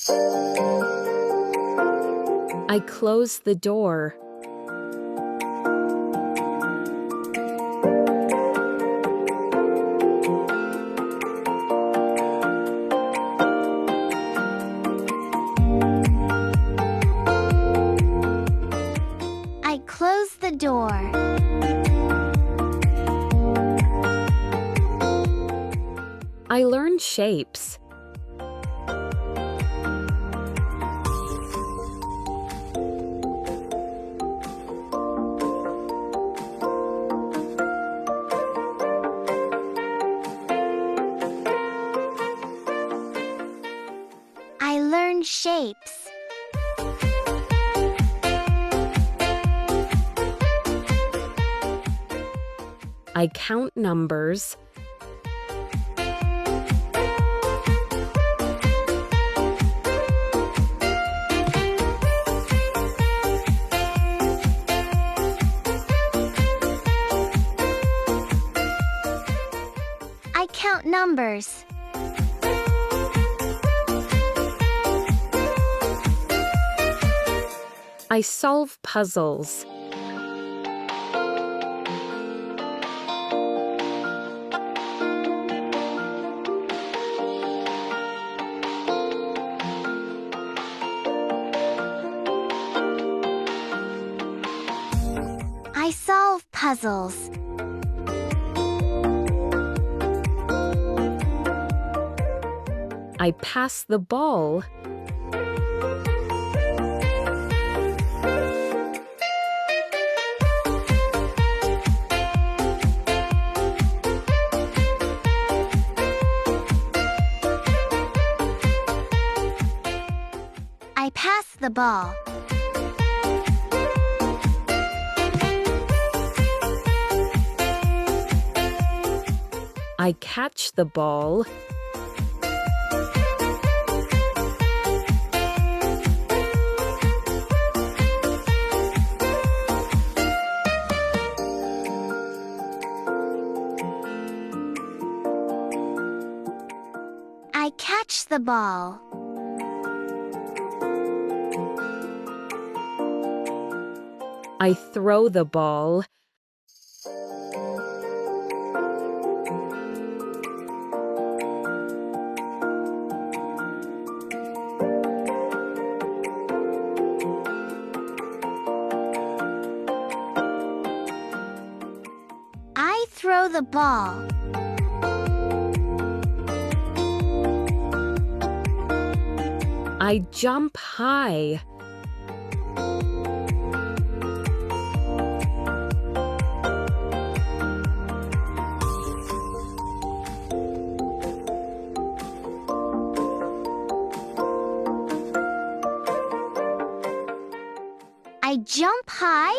I close the door. I close the door. I learn shapes. I learn shapes. I count numbers. I count numbers. I solve puzzles. I solve puzzles. I pass the ball. I pass the ball. I catch the ball. I catch the ball. I throw the ball. I throw the ball. I jump high. I jump high.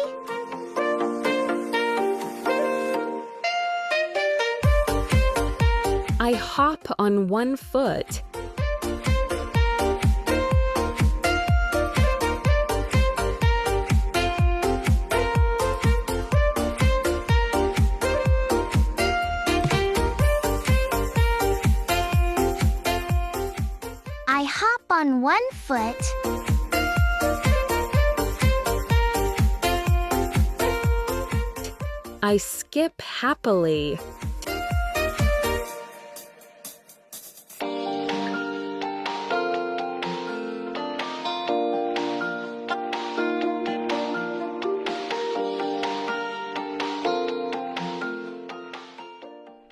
I hop on one foot. I hop on one foot. I skip happily.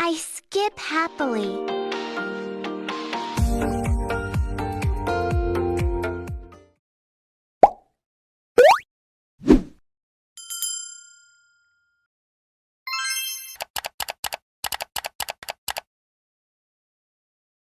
I skip happily.